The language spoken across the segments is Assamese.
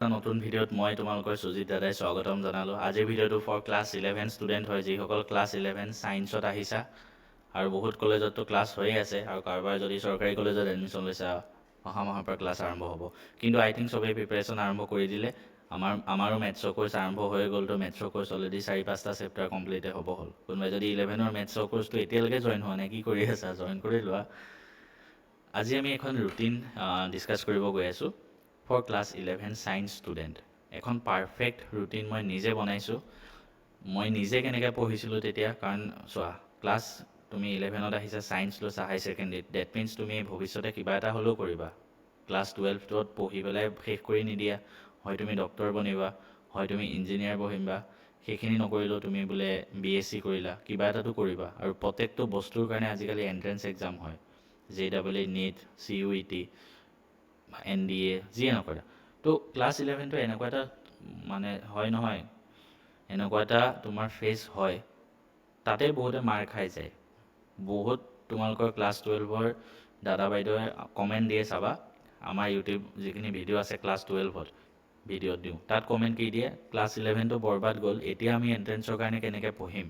নতুন ভিডিঅ'ত মই তোমালোকৰ সুজিত দাদাই স্বাগতম জনালোঁ। আজিৰ ভিডিঅ'টো ফৰ ক্লাছ 11 ষ্টুডেণ্ট হয়, যিসকল ক্লাছ 11 ছায়েন্সত আহিছা আৰু বহুত কলেজততো ক্লাছ হৈয়ে আছে, আৰু কাৰোবাৰ যদি চৰকাৰী কলেজত এডমিশ্যন লৈছা অহা মাহৰ পৰা ক্লাছ আৰম্ভ হ'ব। কিন্তু আই থিংক চবেই প্ৰিপেৰেশ্যন আৰম্ভ কৰি দিলে। আমাৰো মেথছৰ কোৰ্চ আৰম্ভ হৈ গ'ল, তো মেথছৰ কোৰ্চ অলৰেডি 4-5টা চেপ্টাৰ কমপ্লিটে হ'ব হ'ল। কোনোবাই যদি 11ৰ মেথছৰ কোৰ্চটো এতিয়ালৈকে জইন হোৱা নাই, কি কৰি আছা? জইন কৰি লোৱা। আজি আমি এখন ৰুটিন ডিছকাছ কৰিব গৈ আছোঁ ফৰ ক্লাছ 11 ছায়েন্স ষ্টুডেণ্ট। এখন পাৰফেক্ট ৰুটিন মই নিজে বনাইছোঁ। মই নিজে কেনেকৈ পঢ়িছিলোঁ তেতিয়া, কাৰণ চোৱা, ক্লাছ তুমি 11ত আহিছা, ছায়েন্স লৈছা হাই ছেকেণ্ডেৰীত, ডেট মিনছ তুমি ভৱিষ্যতে কিবা এটা হ'লেও কৰিবা। ক্লাছ 12ত পঢ়ি পেলাই শেষ কৰি নিদিয়া, হয় তুমি ডক্টৰ বনিবা, হয় তুমি ইঞ্জিনিয়াৰ বহিবা। সেইখিনি নকৰিলেও তুমি বোলে BSc কৰিলা, কিবা এটাতো কৰিবা। আৰু প্ৰত্যেকটো বস্তুৰ কাৰণে আজিকালি এণ্ট্ৰেঞ্চ এক্সাম হয়, JEE, NEET, CUET, NDA, যিয়ে নকৰা। তো ক্লাছ 11টো এনেকুৱা এটা হয় নহয়, এনেকুৱা এটা তোমাৰ ফেজ হয়, তাতে বহুতে মাৰ খাই যায়। বহুত তোমালোকৰ ক্লাছ 12ৰ দাদা বাইদেৱে কমেণ্ট দিয়ে, চাবা আমাৰ ইউটিউব যিখিনি ভিডিঅ' আছে ক্লাছ 12ত ভিডিঅ'ত দিওঁ, তাত কমেণ্ট কি দিয়ে, ক্লাছ 11টো বৰবাদ গ'ল, এতিয়া আমি এণ্ট্ৰেঞ্চৰ কাৰণে কেনেকৈ পঢ়িম।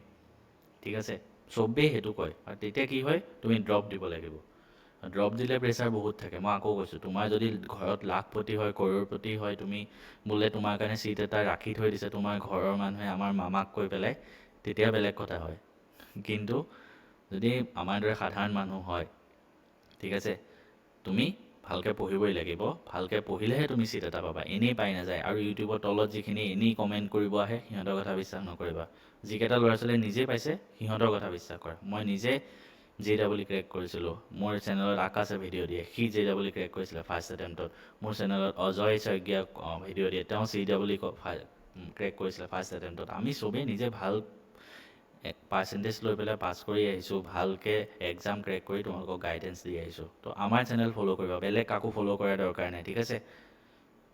ঠিক আছে, চবেই সেইটো কয়। আৰু তেতিয়া কি হয়, তুমি ড্ৰপ দিব লাগিব। ড্ৰপ দিলে প্ৰেছাৰ বহুত থাকে। মই আকৌ কৈছোঁ, তোমাৰ যদি ঘৰত লাখপতি হয়, কৰ'ৰপতি হয়, তুমি বোলে তোমাৰ কাৰণে চিট এটা ৰাখি থৈ দিছে তোমাৰ ঘৰৰ মানুহে, আমাৰ মামাক কৈ পেলাই, তেতিয়া বেলেগ কথা হয়। কিন্তু যদি আমাৰ দৰে সাধাৰণ মানুহ হয়, ঠিক আছে, তুমি ভালকৈ পঢ়িবই লাগিব। ভালকৈ পঢ়িলেহে তুমি চিট এটা পাবা, এনেই পাই নাযায়। আৰু ইউটিউবৰ তলত যিখিনি এনেই কমেণ্ট কৰিব আহে, সিহঁতৰ কথা বিশ্বাস নকৰিবা। যিকেইটা ল'ৰা ছোৱালীয়ে নিজে পাইছে, সিহঁতৰ কথা বিশ্বাস কৰা। মই নিজে JEE ক্ৰেক কৰিছিলোঁ। মোৰ চেনেলত আকাশে ভিডিঅ' দিয়ে, সি JEE ক্ৰেক কৰিছিলে ফাৰ্ষ্ট এটেম্পটত। মোৰ চেনেলত অজয় শইকীয়া ভিডিঅ' দিয়ে, তেওঁ JEE ক্ৰেক কৰিছিলে ফাৰ্ষ্ট এটেম্পটত। আমি চবেই নিজে ভাল পাৰ্চেণ্টেজ লৈ পেলাই পাছ কৰি আহিছোঁ, ভালকৈ এক্সাম ক্ৰেক কৰি তোমালোকক গাইডেঞ্চ দি আহিছোঁ। তো আমাৰ চেনেল ফ'ল' কৰিবা, বেলেগ কাকো ফ'ল' কৰাৰ দৰকাৰ নাই। ঠিক আছে,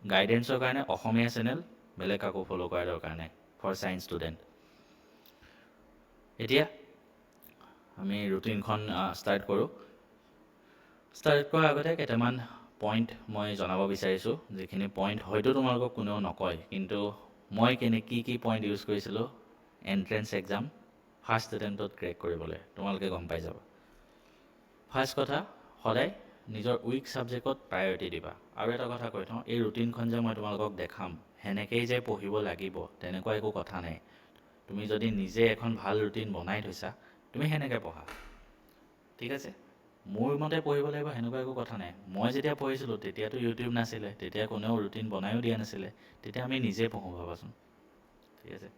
গাইডেঞ্চৰ কাৰণে অসমীয়া চেনেল, বেলেগ কাকো ফ'ল' কৰাৰ দৰকাৰ নাই ফৰ ছায়েন্স ষ্টুডেণ্ট। এতিয়া আমি ৰুটিনখন ষ্টাৰ্ট কৰোঁ। ষ্টাৰ্ট কৰাৰ আগতে কেইটামান পইণ্ট মই জনাব বিচাৰিছোঁ, যিখিনি পইণ্ট হয়তো তোমালোকক কোনেও নকয়, কিন্তু মই কি পইণ্ট ইউজ কৰিছিলোঁ এণ্ট্ৰেঞ্চ এক্সাম ফাৰ্ষ্ট এটেম্পটত ক্ৰেক কৰিবলৈ, তোমালোকে গম পাই যাবা। ফাৰ্ষ্ট কথা, সদায় নিজৰ উইক ছাবজেক্টত প্ৰায়ৰিটি দিবা। আৰু এটা কথা কৈ থওঁ, এই ৰুটিনখন যে মই তোমালোকক দেখাম, সেনেকেই যে পঢ়িব লাগিব তেনেকুৱা একো কথা নাই। তুমি যদি নিজে এখন ভাল ৰুটিন বনাই থৈছা, তুমি সেনেকৈ পঢ়া। ঠিক আছে, মোৰ মতে পঢ়িব লাগিব সেনেকুৱা একো কথা নাই। মই যেতিয়া পঢ়িছিলোঁ তেতিয়াতো ইউটিউব নাছিলে, তেতিয়া কোনেও ৰুটিন বনায়ো দিয়া নাছিলে, তেতিয়া আমি নিজে পঢ়োঁ, ভাবাচোন। ঠিক আছে,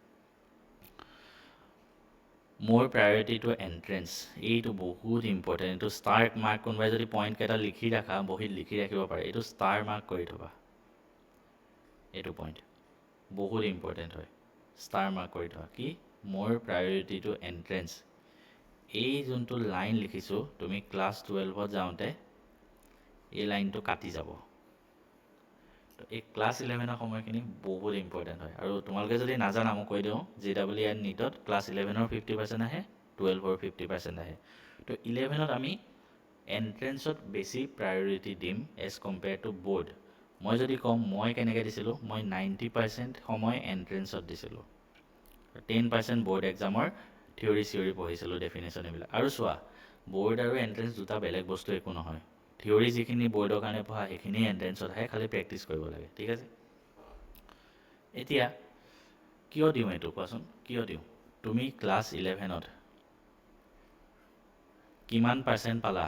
মোৰ প্ৰায়ৰিটিটো এণ্ট্ৰেঞ্চ, এইটো বহুত ইম্পৰ্টেণ্ট। এইটো ষ্টাৰ মাৰ্ক, কোনোবাই যদি পইণ্টকেইটা লিখি ৰাখা, বহীত লিখি ৰাখিব পাৰে, এইটো ষ্টাৰ মাৰ্ক কৰি থবা। এইটো পইণ্ট বহুত ইম্পৰ্টেণ্ট হয়, ষ্টাৰ মাৰ্ক কৰি থোৱা। কি, মোৰ প্ৰায়ৰিটিটো এণ্ট্ৰেঞ্চ। এই যোনটো লাইন লিখিছোঁ, তুমি ক্লাছ 12ত যাওঁতে এই লাইনটো কাটি যাব। তো এই ক্লাছ 11ৰ সময়খিনি বহুত ইম্পৰ্টেণ্ট হয়। আৰু তোমালোকে যদি নাজানা, মই কৈ দিওঁ, JEE এণ্ড NEETত ক্লাছ 11ৰ 50% আহে, 12ৰ 50% আহে। তো 11ত আমি এণ্ট্ৰেঞ্চত বেছি প্ৰায়ৰিটি দিম এজ কম্পেয়াৰ টু বৰ্ড। মই যদি কওঁ মই কেনেকৈ দিছিলোঁ, মই 90% সময় এণ্ট্ৰেঞ্চত দিছিলোঁ, 10% বৰ্ড এক্সামৰ থিয়ৰী চিয়ৰী পঢ়িছিলোঁ, ডেফিনেশ্যন এইবিলাক। আৰু চোৱা, বৰ্ড আৰু এণ্ট্ৰেঞ্চ দুটা বেলেগ বস্তু একো নহয়। থিয়ৰী যিখিনি বৰ্ডৰ কাৰণে পঢ়া, সেইখিনি এণ্ট্ৰেঞ্চত আহে, খালি প্ৰেক্টিচ কৰিব লাগে। ঠিক আছে, এতিয়া কিয় দিওঁ এইটো কোৱাচোন, কিয় দিওঁ? তুমি ক্লাছ 11ত কিমান পাৰ্চেণ্ট পালা,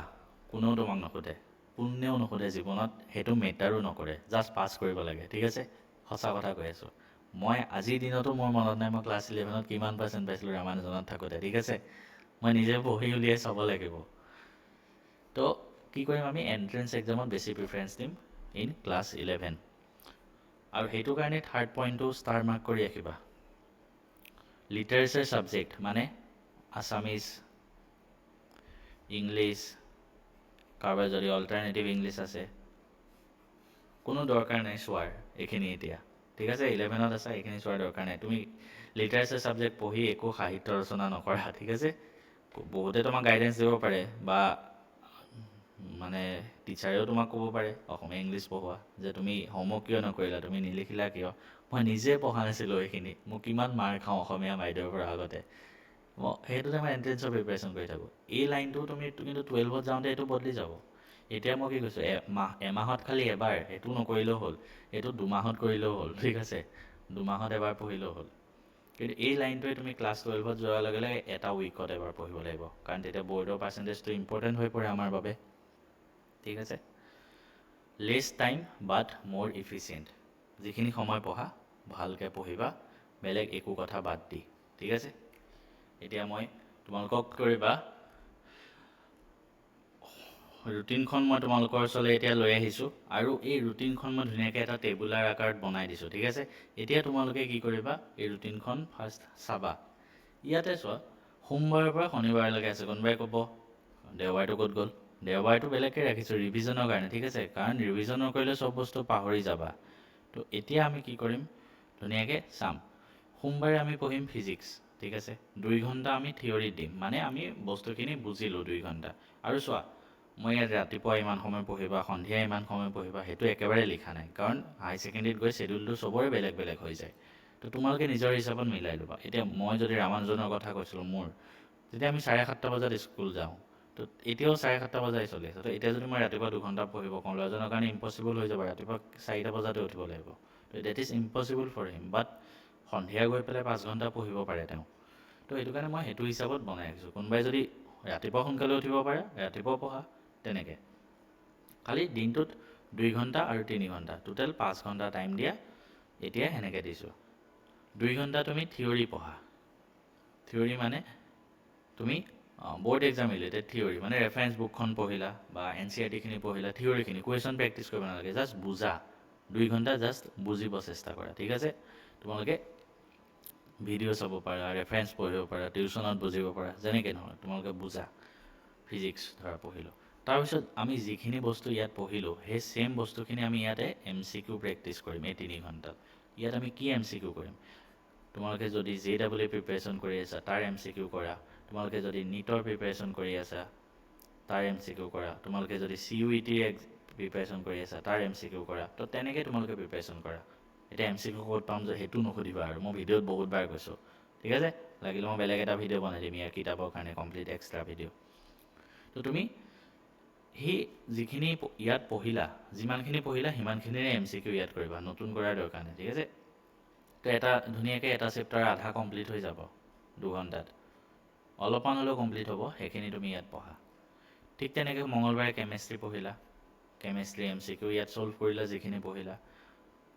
কোনেও তোমাক নোসোধে, কোনেও নোসোধে জীৱনত, সেইটো মেটাৰো নকৰে, জাষ্ট পাছ কৰিব লাগে। ঠিক আছে, সঁচা কথা কৈ আছোঁ। মই আজিৰ দিনতো মোৰ মনত নাই মই ক্লাছ 11ত কিমান পাৰ্চেণ্ট পাইছিলোঁ ৰামানুজনত থাকোঁতে। ঠিক আছে, মই নিজে পঢ়ি উলিয়াই চাব লাগিব। তো কি কৰিম, আমি এণ্ট্ৰেঞ্চ এক্সামত বেছি প্ৰিফাৰেঞ্চ দিম ইন ক্লাছ 11। আৰু সেইটো কাৰণে থাৰ্ড পইণ্টটো ষ্টাৰ মাৰ্ক কৰি ৰাখিবা। লিটাৰেচাৰ ছাবজেক্ট মানে আছামিজ, ইংলিছ, কাৰোবাৰ যদি অল্টাৰনেটিভ ইংলিছ আছে, কোনো দৰকাৰ নাই চোৱাৰ এইখিনি এতিয়া। ঠিক আছে, 11ত আছা, এইখিনি চোৱাৰ দৰকাৰ নাই। তুমি লিটাৰেচাৰ ছাবজেক্ট পঢ়ি একো সাহিত্য ৰচনা নকৰা। ঠিক আছে, বহুতে তোমাক গাইডেঞ্চ দিব পাৰে বা মানে টিচাৰেও তোমাক ক'ব পাৰে অসমীয়া ইংলিছ পঢ়োৱা যে তুমি হোমৱৰ্ক কিয় নকৰিলা, তুমি নিলিখিলা কিয়। মই নিজে পঢ়া নাছিলোঁ এইখিনি, মোক কিমান মাৰ খাওঁ অসমীয়া বাইদেউৰ পৰা আগতে। মই সেইটোতে মই এণ্ট্ৰেঞ্চৰ প্ৰিপেৰেশ্যন কৰি থাকোঁ। এই লাইনটো তুমি কিন্তু 12ত যাওঁতে এইটো বদলি যাব। এতিয়া মই কি কৈছোঁ, এমাহত খালি এবাৰ সেইটো নকৰিলেও হ'ল, এইটো 2 মাহত কৰিলেও হ'ল, ঠিক আছে, 2 মাহত এবাৰ পঢ়িলেও হ'ল। কিন্তু এই লাইনটোৱে তুমি ক্লাছ 12ত যোৱাৰ লগে লগে এটা উইকত এবাৰ পঢ়িব লাগিব, কাৰণ তেতিয়া বৰ্ডৰ পাৰ্চেণ্টেজটো ইম্পৰ্টেণ্ট হৈ পৰে আমাৰ বাবে, ঠিক আছে। লেছ টাইম বাট মোৰ ইফিচিয়েণ্ট, যিখিনি সময় পঢ়া ভালকৈ পঢ়িবা, বেলেগ একো কথা বাদ দি, ঠিক আছে। এতিয়া মই তোমালোকক কৰিবা ৰুটিনখন মই তোমালোকৰ ওচৰলৈ এতিয়া লৈ আহিছোঁ, আৰু এই ৰুটিনখন মই ধুনীয়াকৈ এটা টেবুলাৰ আকাৰত বনাই দিছোঁ, ঠিক আছে। এতিয়া তোমালোকে কি কৰিবা, এই ৰুটিনখন ফাৰ্ষ্ট চাবা। ইয়াতে চোৱা, সোমবাৰৰ পৰা শনিবাৰলৈকে আছে। কোনোবাই ক'ব দেওবাৰটো ক'ত গ'ল, দেওবাৰটো বেলেগকৈ ৰাখিছোঁ ৰিভিজনৰ কাৰণে, ঠিক আছে, কাৰণ ৰিভিজন নকৰিলে চব বস্তু পাহৰি যাবা। তো এতিয়া আমি কি কৰিম, ধুনীয়াকৈ চাম। সোমবাৰে আমি পঢ়িম ফিজিক্স, ঠিক আছে, 2 ঘণ্টা আমি থিয়ৰীত দিম, মানে আমি বস্তুখিনি বুজিলোঁ 2 ঘণ্টা। আৰু চোৱা, মই ইয়াত ৰাতিপুৱা ইমান সময় পঢ়িবা, সন্ধিয়া ইমান সময় পঢ়িবা, সেইটো একেবাৰে লিখা নাই, কাৰণ হাই ছেকেণ্ডেৰীত গৈ শ্বেডিউলটো চবৰে বেলেগ বেলেগ হৈ যায়। তো তোমালোকে নিজৰ হিচাপত মিলাই ল'বা। এতিয়া মই যদি ৰামানুজনৰ কথা কৈছিলোঁ মোৰ, তেতিয়া আমি 7:30 বজাত স্কুল যাওঁ, তো এতিয়াও 7:30 বজাই চলি আছে। তো এতিয়া যদি মই ৰাতিপুৱা 2 ঘণ্টা পঢ়িব কওঁ, ল'ৰাজনৰ কাৰণে ইম্পচিবল হৈ যাব, ৰাতিপুৱা 4টা বজাতে উঠিব লাগিব। তো that is impossible for him, but সন্ধিয়া গৈ পেলাই 5 ঘণ্টা পঢ়িব পাৰে তেওঁ। তো সেইটো কাৰণে মই সেইটো হিচাপত বনাই ৰাখিছোঁ। কোনোবাই যদি ৰাতিপুৱা সোনকালে উঠিব পাৰে, ৰাতিপুৱা পঢ়া, তেনেকৈ। খালি দিনটোত 2 ঘণ্টা আৰু 3 ঘণ্টা, টোটেল 5 ঘণ্টা টাইম দিয়া। এতিয়া সেনেকৈ দিছোঁ, 2 ঘণ্টা তুমি থিয়ৰী পঢ়া। থিয়ৰী মানে তুমি বৰ্ড এক্সাম ৰিলেটেড থিয়ৰী, মানে ৰেফাৰেঞ্চ বুকখন পঢ়িলা বা NCERT-খিনি পঢ়িলা, থিয়ৰীখিনি কুৱেশ্যন প্ৰেক্টিছ কৰিব নালাগে, জাষ্ট বুজা। 2 ঘণ্টা জাষ্ট বুজিব চেষ্টা কৰা, ঠিক আছে। তোমালোকে ভিডিঅ' চাব পাৰা, ৰেফাৰেঞ্চ পঢ়িব পাৰা, টিউশ্যনত বুজিব পাৰা, যেনেকৈ নহয় তোমালোকে বুজা। ফিজিক্স ধৰা পঢ়িলোঁ, তাৰপিছত আমি যিখিনি বস্তু ইয়াত পঢ়িলোঁ, সেই ছেইম বস্তুখিনি আমি ইয়াতে MCQ প্ৰেক্টিছ কৰিম এই 3 ঘণ্টাত। ইয়াত আমি কি MCQ কৰিম, তোমালোকে যদি JEE প্ৰিপেৰেশ্যন কৰি আছা তাৰ MCQ কৰা, তোমালোকে যদি নীটৰ প্ৰিপেৰেশ্যন কৰি আছা তাৰ MCQ কৰা, তোমালোকে যদি CUET প্ৰিপেৰেশ্যন কৰি আছা তাৰ MCQ কৰা। তো তেনেকৈ তোমালোকে প্ৰিপেৰেশ্যন কৰা। এতিয়া MCQ ক'ত পাম যে সেইটো নুসুধিবা, আৰু মই ভিডিঅ'ত বহুতবাৰ কৈছোঁ, ঠিক আছে। লাগিলে মই বেলেগ এটা ভিডিঅ' বনাই দিম ইয়াৰ কিতাপৰ কাৰণে, কমপ্লিট এক্সট্ৰা ভিডিঅ'। তো তুমি সেই যিখিনি ইয়াত পঢ়িলা, যিমানখিনি পঢ়িলা সিমানখিনিৰে MCQ ইয়াত কৰিবা, নতুন কৰাৰ দৰকাৰ নাই, ঠিক আছে। তো এটা ধুনীয়াকৈ এটা চেপ্টাৰ আধা কমপ্লিট হৈ যাব 2 ঘণ্টাত, অলপমান হ'লেও কমপ্লিট হ'ব, সেইখিনি তুমি ইয়াত পঢ়া। ঠিক তেনেকৈ মঙলবাৰে কেমেষ্ট্ৰি পঢ়িলা, কেমেষ্ট্ৰি MCQ ইয়াত চল্ভ কৰিলা যিখিনি পঢ়িলা।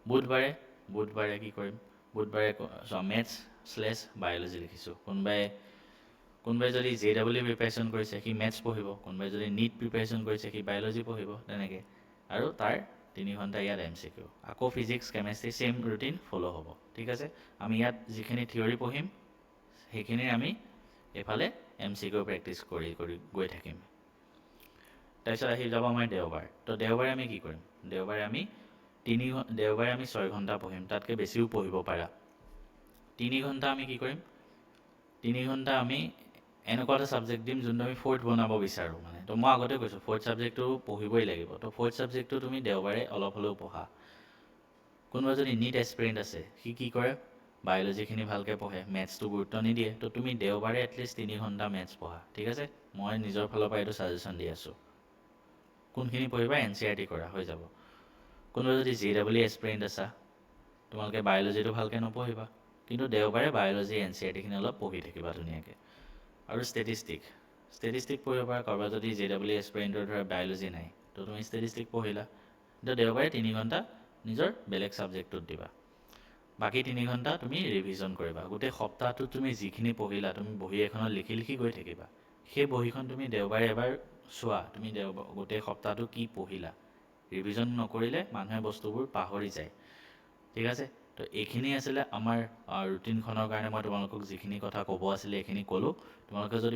বুধবাৰে কি কৰিম, বুধবাৰে মেথছ/বায়'লজি লিখিছোঁ। কোনোবাই যদি JEE প্ৰিপেৰেশ্যন কৰিছে সি মেথছ পঢ়িব, কোনোবাই যদি নীট প্ৰিপেৰেশ্যন কৰিছে সি বায়'লজি পঢ়িব, তেনেকৈ। আৰু তাৰ 3 ঘণ্টা ইয়াত MCQ, আকৌ physics chemistry same routine follow' হ'ব, ঠিক আছে। আমি ইয়াত যিখিনি থিয়ৰী পঢ়িম সেইখিনি আমি এইফালে MCQ প্ৰেক্টিছ কৰি কৰি গৈ থাকিম। তাৰপিছত আহি যাব আমাৰ দেওবাৰ। তো দেওবাৰে আমি কি কৰিম, দেওবাৰে আমি 6 ঘণ্টা পঢ়িম, তাতকৈ বেছিও পঢ়িব পাৰা। 3 ঘণ্টা আমি কি কৰিম, 3 ঘণ্টা আমি এনেকুৱা এটা ছাবজেক্ট দিম যোনটো আমি 4th বনাব বিচাৰোঁ, মানে। তো মই আগতে কৈছোঁ 4th ছাবজেক্টটো পঢ়িবই লাগিব। তো 4th ছাবজেক্টটো তুমি দেওবাৰে অলপ হ'লেও পঢ়া। কোনোবা যদি নীট এছপিৰেণ্ট আছে সি কি কৰে, বায়'লজিখিনি ভালকৈ পঢ়ে, মেথছটো গুৰুত্ব নিদিয়ে। তো তুমি দেওবাৰে এটলিষ্ট 3 ঘণ্টা মেথছ পঢ়া, ঠিক আছে। মই নিজৰ ফালৰ পৰা এইটো ছাজেশ্যন দি আছোঁ। কোনখিনি পঢ়িবা, NCERT কৰা, হৈ যাব। কোনোবা যদি JEE এছপিৰেণ্ট আছা, তোমালোকে বায়'লজিটো ভালকৈ নপঢ়িবা, কিন্তু দেওবাৰে বায়'লজি NCERTখিনি অলপ পঢ়ি থাকিবা ধুনীয়াকৈ। আৰু ষ্টেটিষ্টিক পঢ়িব পাৰা। কাৰোবাৰ যদি JEE এছপিৰেণ্টৰ ধৰা বায়'লজি নাই, তো তুমি ষ্টেটিষ্টিক পঢ়িলা। কিন্তু দেওবাৰে 3 ঘণ্টা নিজৰ বেলেগ ছাবজেক্টটোত দিবা, বাকী 3 ঘণ্টা তুমি ৰিভিজন কৰিবা। গোটেই সপ্তাহটোত তুমি যিখিনি পঢ়িলা তুমি বহী এখনত লিখি লিখি গৈ থাকিবা। সেই বহীখন তুমি দেওবাৰে এবাৰ চোৱা, তুমি গোটেই সপ্তাহটো কি পঢ়িলা। ৰিভিজন নকৰিলে মানুহে বস্তুবোৰ পাহৰি যায়, ঠিক আছে। তো এইখিনি আছিলে আমাৰ ৰুটিনখনৰ কাৰণে মই তোমালোকক যিখিনি কথা ক'ব আছিলে এইখিনি ক'লোঁ। তোমালোকে যদি